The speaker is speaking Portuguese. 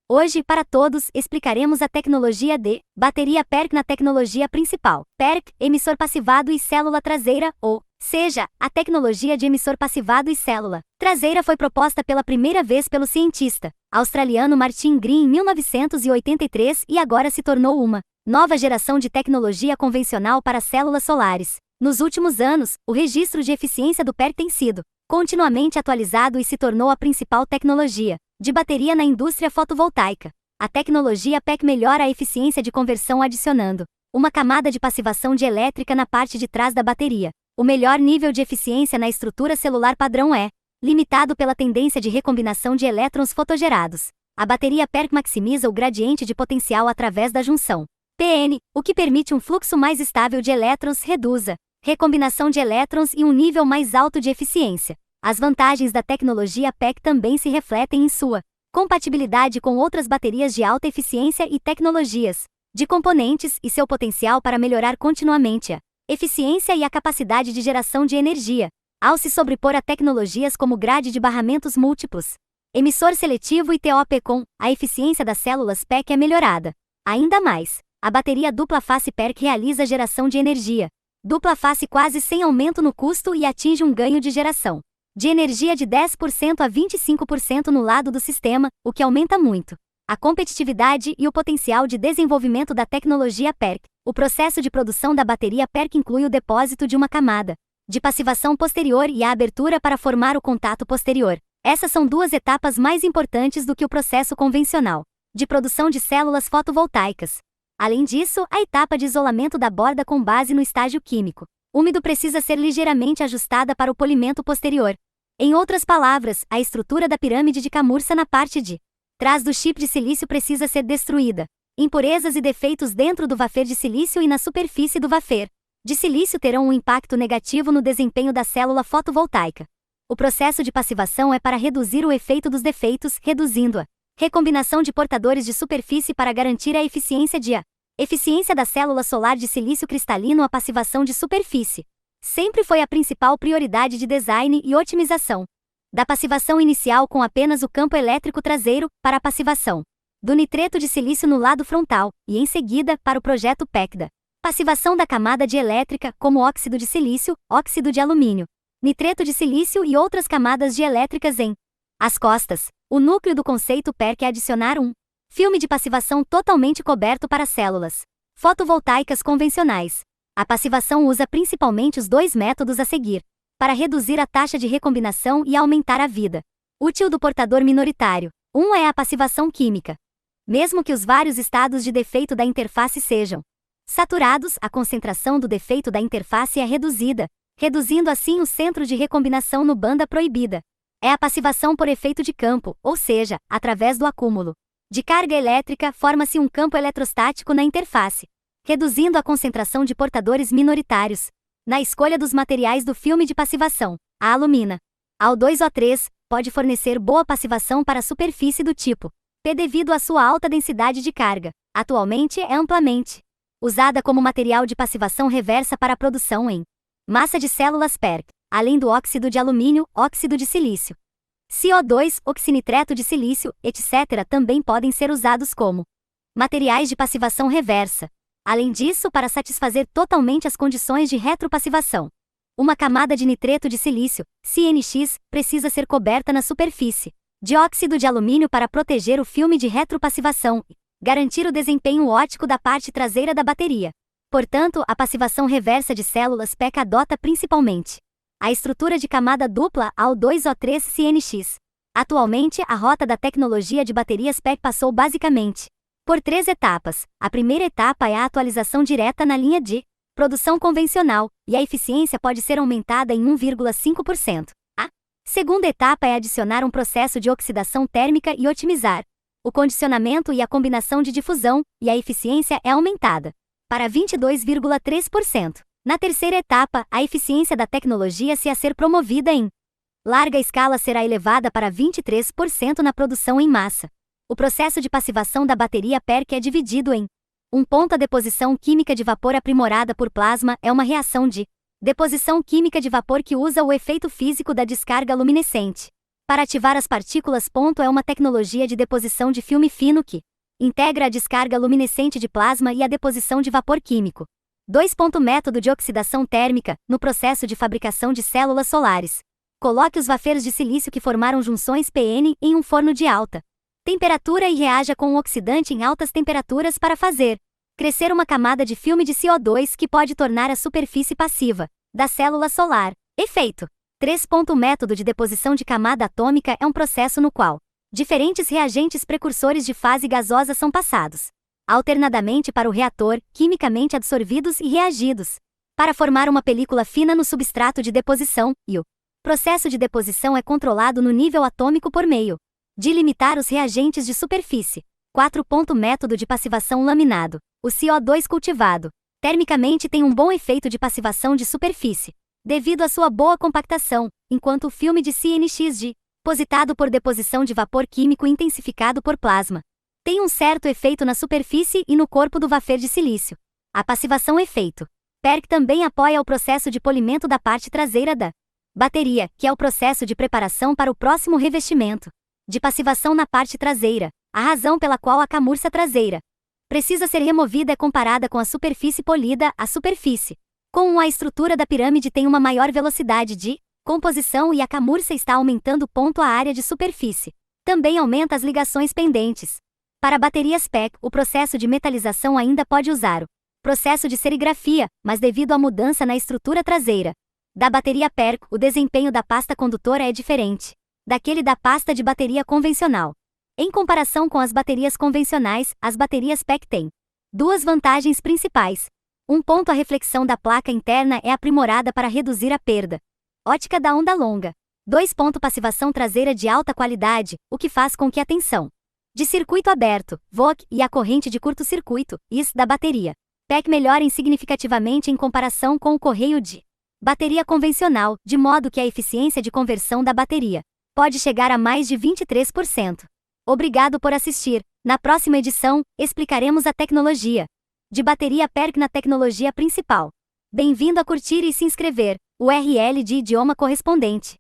Hoje, para todos, explicaremos a tecnologia de bateria PERC na tecnologia principal. PERC, emissor passivado e célula traseira, ou seja, a tecnologia de emissor passivado e célula traseira foi proposta pela primeira vez pelo cientista australiano Martin Green em 1983 e agora se tornou uma nova geração de tecnologia convencional para células solares. Nos últimos anos, o registro de eficiência do PERC tem sido continuamente atualizado e se tornou a principal tecnologia de bateria na indústria fotovoltaica. A tecnologia PERC melhora a eficiência de conversão adicionando uma camada de passivação de elétrica na parte de trás da bateria. O melhor nível de eficiência na estrutura celular padrão é limitado pela tendência de recombinação de elétrons fotogerados. A bateria PERC maximiza o gradiente de potencial através da junção PN, o que permite um fluxo mais estável de elétrons, reduza recombinação de elétrons e um nível mais alto de eficiência. As vantagens da tecnologia PERC também se refletem em sua compatibilidade com outras baterias de alta eficiência e tecnologias de componentes e seu potencial para melhorar continuamente a eficiência e a capacidade de geração de energia, ao se sobrepor a tecnologias como grade de barramentos múltiplos, emissor seletivo e TOPCon, a eficiência das células PERC é melhorada. Ainda mais, a bateria dupla face PERC realiza geração de energia dupla face quase sem aumento no custo e atinge um ganho de geração de energia de 10% a 25% no lado do sistema, o que aumenta muito a competitividade e o potencial de desenvolvimento da tecnologia PERC. O processo de produção da bateria PERC inclui o depósito de uma camada de passivação posterior e a abertura para formar o contato posterior. Essas são duas etapas mais importantes do que o processo convencional de produção de células fotovoltaicas. Além disso, a etapa de isolamento da borda com base no estágio químico úmido precisa ser ligeiramente ajustada para o polimento posterior. Em outras palavras, a estrutura da pirâmide de camurça na parte de trás do chip de silício precisa ser destruída. Impurezas e defeitos dentro do wafer de silício e na superfície do wafer de silício terão um impacto negativo no desempenho da célula fotovoltaica. O processo de passivação é para reduzir o efeito dos defeitos, reduzindo a recombinação de portadores de superfície para garantir a eficiência da célula solar de silício cristalino. A passivação de superfície sempre foi a principal prioridade de design e otimização da passivação inicial, com apenas o campo elétrico traseiro para a passivação do nitreto de silício no lado frontal, e em seguida, para o projeto PECDA, passivação da camada de elétrica, como óxido de silício, óxido de alumínio, nitreto de silício e outras camadas de elétricas em as costas. O núcleo do conceito PERC é adicionar um filme de passivação totalmente coberto para células fotovoltaicas convencionais. A passivação usa principalmente os dois métodos a seguir para reduzir a taxa de recombinação e aumentar a vida útil do portador minoritário. Um é a passivação química. Mesmo que os vários estados de defeito da interface sejam saturados, a concentração do defeito da interface é reduzida, reduzindo assim o centro de recombinação no banda proibida. É a passivação por efeito de campo, ou seja, através do acúmulo de carga elétrica, forma-se um campo eletrostático na interface, reduzindo a concentração de portadores minoritários. Na escolha dos materiais do filme de passivação, a alumina Al2O3 pode fornecer boa passivação para a superfície do tipo P devido à sua alta densidade de carga. Atualmente é amplamente usada como material de passivação reversa para a produção em massa de células PERC, além do óxido de alumínio, óxido de silício, CO2, oxinitreto de silício, etc. também podem ser usados como materiais de passivação reversa. Além disso, para satisfazer totalmente as condições de retropassivação, uma camada de nitreto de silício, CNX, precisa ser coberta na superfície de óxido de alumínio para proteger o filme de retropassivação e garantir o desempenho óptico da parte traseira da bateria. Portanto, a passivação reversa de células PERC adota principalmente a estrutura de camada dupla Al2O3 CNX. Atualmente, a rota da tecnologia de baterias PERC passou basicamente por 3 etapas. A primeira etapa é a atualização direta na linha de produção convencional, e a eficiência pode ser aumentada em 1,5%. A segunda etapa é adicionar um processo de oxidação térmica e otimizar o condicionamento e a combinação de difusão, e a eficiência é aumentada para 22,3%. Na terceira etapa, a eficiência da tecnologia se a ser promovida em larga escala será elevada para 23% na produção em massa. O processo de passivação da bateria PERC é dividido em um ponto. A deposição química de vapor aprimorada por plasma é uma reação de deposição química de vapor que usa o efeito físico da descarga luminescente Para ativar as partículas. É uma tecnologia de deposição de filme fino que integra a descarga luminescente de plasma e a deposição de vapor químico. 2. Método de oxidação térmica, no processo de fabricação de células solares. Coloque os wafers de silício que formaram junções PN em um forno de alta temperatura e reaja com um oxidante em altas temperaturas para fazer crescer uma camada de filme de CO2 que pode tornar a superfície passiva da célula solar. Efeito. 3. Método de deposição de camada atômica é um processo no qual diferentes reagentes precursores de fase gasosa são passados alternadamente para o reator, quimicamente absorvidos e reagidos, para formar uma película fina no substrato de deposição, e o processo de deposição é controlado no nível atômico por meio de limitar os reagentes de superfície. 4. Método de passivação laminado. O CO2 cultivado termicamente tem um bom efeito de passivação de superfície, devido à sua boa compactação, enquanto o filme de CNX depositado por deposição de vapor químico intensificado por plasma tem um certo efeito na superfície e no corpo do wafer de silício. A passivação efeito PERC também apoia o processo de polimento da parte traseira da bateria, que é o processo de preparação para o próximo revestimento de passivação na parte traseira. A razão pela qual a camurça traseira precisa ser removida é comparada com a superfície polida. A superfície com a estrutura da pirâmide tem uma maior velocidade de composição e a camurça está aumentando. A área de superfície também aumenta as ligações pendentes. Para baterias PEC, o processo de metalização ainda pode usar o processo de serigrafia, mas devido à mudança na estrutura traseira da bateria PERC, o desempenho da pasta condutora é diferente daquele da pasta de bateria convencional. Em comparação com as baterias convencionais, as baterias PEC têm duas vantagens principais. 1. A reflexão da placa interna é aprimorada para reduzir a perda óptica da onda longa. 2. Passivação traseira de alta qualidade, o que faz com que a tensão de circuito aberto, VOC, e a corrente de curto-circuito, IC, da bateria PEC melhorem significativamente em comparação com o correio de bateria convencional, de modo que a eficiência de conversão da bateria pode chegar a mais de 23%. Obrigado por assistir. Na próxima edição, explicaremos a tecnologia de bateria PERC na tecnologia principal. Bem-vindo a curtir e se inscrever. URL de idioma correspondente.